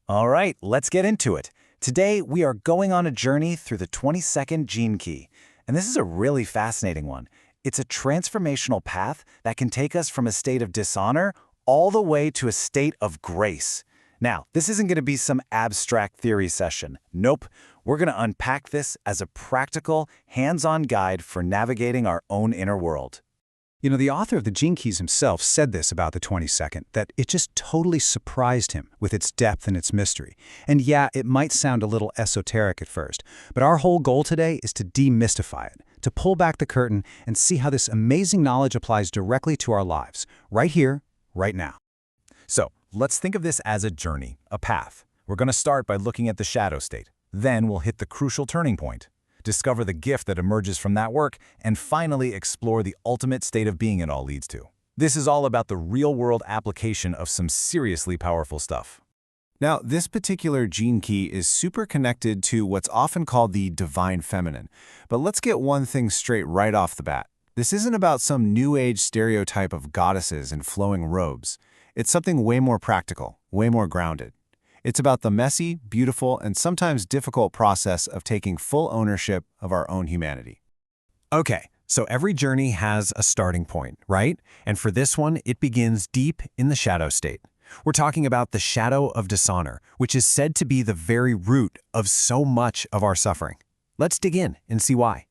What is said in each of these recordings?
All right, let's get into it. Today, we are going on a journey through the 22nd gene key. And this is a really fascinating one. It's a transformational path that can take us from a state of dishonor all the way to a state of grace. Now, this isn't going to be some abstract theory session. Nope, we're going to unpack this as a practical, hands-on guide for navigating our own inner world. You know, the author of the Gene Keys himself said this about the 22nd, that it just totally surprised him with its depth and its mystery. And yeah, it might sound a little esoteric at first, but our whole goal today is to demystify it, to pull back the curtain and see how this amazing knowledge applies directly to our lives, right here, right now. So, let's think of this as a journey, a path. We're going to start by looking at the shadow state. Then we'll hit the crucial turning point, discover the gift that emerges from that work, and finally explore the ultimate state of being it all leads to. This is all about the real-world application of some seriously powerful stuff. Now, this particular gene key is super connected to what's often called the divine feminine. But let's get one thing straight right off the bat. This isn't about some new age stereotype of goddesses in flowing robes. It's something way more practical, way more grounded. It's about the messy, beautiful, and sometimes difficult process of taking full ownership of our own humanity. Okay, so every journey has a starting point, right? And for this one, it begins deep in the shadow state. We're talking about the shadow of dishonor, which is said to be the very root of so much of our suffering. Let's dig in and see why.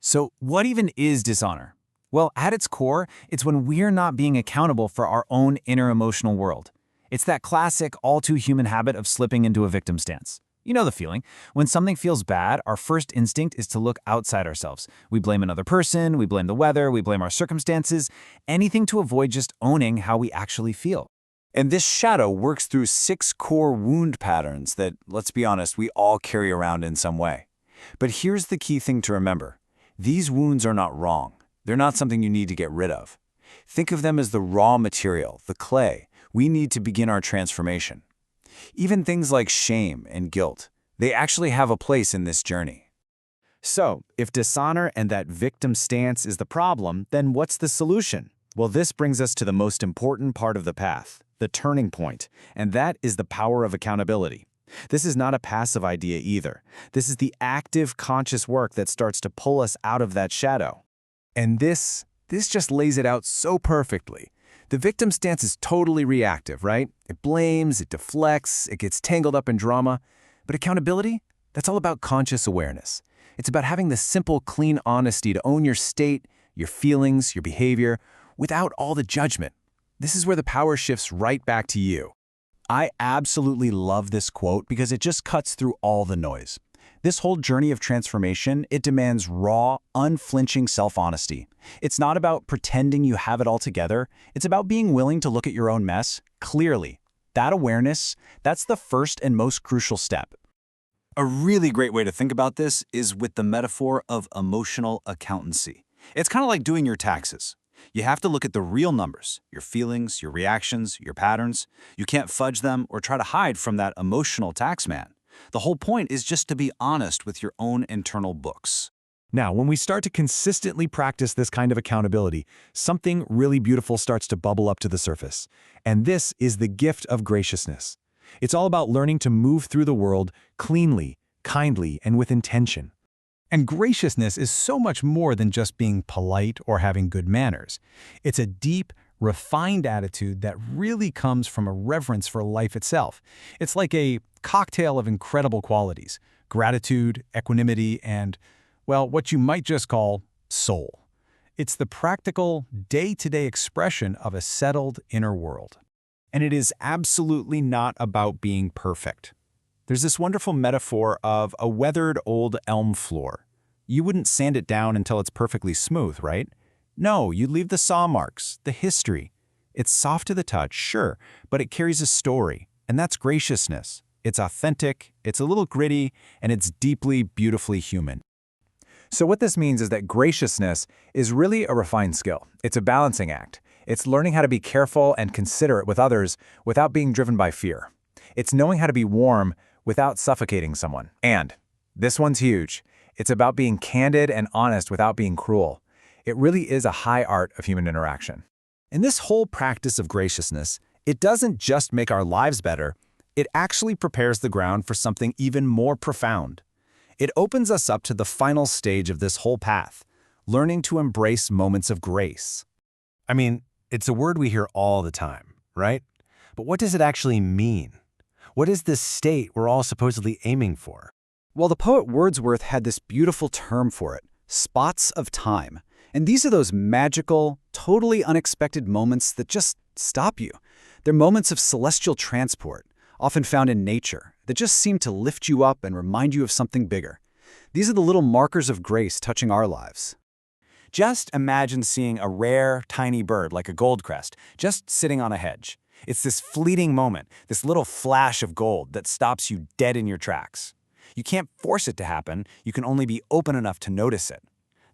So what even is dishonor? Well, at its core, it's when we're not being accountable for our own inner emotional world. It's that classic, all-too-human habit of slipping into a victim stance. You know the feeling. When something feels bad, our first instinct is to look outside ourselves. We blame another person, we blame the weather, we blame our circumstances, anything to avoid just owning how we actually feel. And this shadow works through 6 core wound patterns that, let's be honest, we all carry around in some way. But here's the key thing to remember. These wounds are not wrong. They're not something you need to get rid of. Think of them as the raw material, the clay, we need to begin our transformation. Even things like shame and guilt, they actually have a place in this journey. So, if dishonor and that victim stance is the problem, then what's the solution? Well, this brings us to the most important part of the path, the turning point, and that is the power of accountability. This is not a passive idea either. This is the active, conscious work that starts to pull us out of that shadow. And this just lays it out so perfectly. The victim stance is totally reactive, right? It blames, it deflects, it gets tangled up in drama. But accountability? That's all about conscious awareness. It's about having the simple, clean honesty to own your state, your feelings, your behavior, without all the judgment. This is where the power shifts right back to you. I absolutely love this quote because it just cuts through all the noise. This whole journey of transformation, it demands raw, unflinching self-honesty. It's not about pretending you have it all together. It's about being willing to look at your own mess clearly. That awareness, that's the first and most crucial step. A really great way to think about this is with the metaphor of emotional accountancy. It's kind of like doing your taxes. You have to look at the real numbers, your feelings, your reactions, your patterns. You can't fudge them or try to hide from that emotional tax man. The whole point is just to be honest with your own internal books. Now, when we start to consistently practice this kind of accountability, something really beautiful starts to bubble up to the surface. And this is the gift of graciousness. It's all about learning to move through the world cleanly, kindly, and with intention. And graciousness is so much more than just being polite or having good manners. It's a deep, refined attitude that really comes from a reverence for life itself. It's like a cocktail of incredible qualities: gratitude, equanimity, and, well, what you might just call soul. It's the practical, day-to-day expression of a settled inner world. And it is absolutely not about being perfect. There's this wonderful metaphor of a weathered old elm floor. You wouldn't sand it down until it's perfectly smooth, right? No, you'd leave the saw marks, the history. It's soft to the touch, sure, but it carries a story, and that's graciousness. It's authentic, it's a little gritty, and it's deeply, beautifully human. So what this means is that graciousness is really a refined skill. It's a balancing act. It's learning how to be careful and considerate with others without being driven by fear. It's knowing how to be warm without suffocating someone. And this one's huge. It's about being candid and honest without being cruel. It really is a high art of human interaction. And this whole practice of graciousness, it doesn't just make our lives better, It actually prepares the ground for something even more profound. It opens us up to the final stage of this whole path, learning to embrace moments of grace. I mean, it's a word we hear all the time, right? But what does it actually mean? What is this state we're all supposedly aiming for? Well, the poet Wordsworth had this beautiful term for it, spots of time. And these are those magical, totally unexpected moments that just stop you. They're moments of celestial transport, often found in nature, that just seem to lift you up and remind you of something bigger. These are the little markers of grace touching our lives. Just imagine seeing a rare, tiny bird like a goldcrest just sitting on a hedge. It's this fleeting moment, this little flash of gold that stops you dead in your tracks. You can't force it to happen, you can only be open enough to notice it.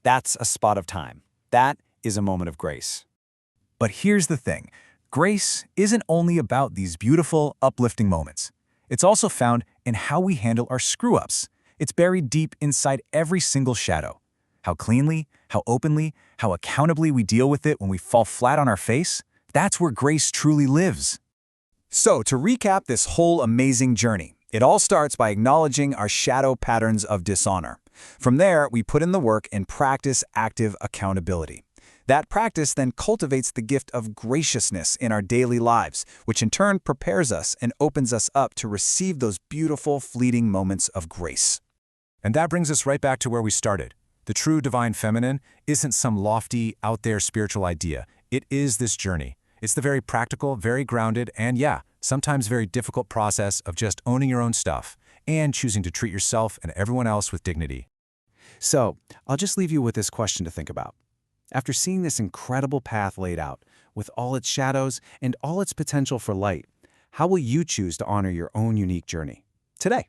That's a spot of time. That is a moment of grace. But here's the thing. Grace isn't only about these beautiful, uplifting moments. It's also found in how we handle our screw-ups. It's buried deep inside every single shadow. How cleanly, how openly, how accountably we deal with it when we fall flat on our face, that's where grace truly lives. So, to recap this whole amazing journey, it all starts by acknowledging our shadow patterns of dishonor. From there, we put in the work and practice active accountability. That practice then cultivates the gift of graciousness in our daily lives, which in turn prepares us and opens us up to receive those beautiful, fleeting moments of grace. And that brings us right back to where we started. The true divine feminine isn't some lofty, out-there spiritual idea. It is this journey. It's the very practical, very grounded, and yeah, sometimes very difficult process of just owning your own stuff and choosing to treat yourself and everyone else with dignity. So, I'll just leave you with this question to think about. After seeing this incredible path laid out, with all its shadows and all its potential for light, how will you choose to honor your own unique journey? Today.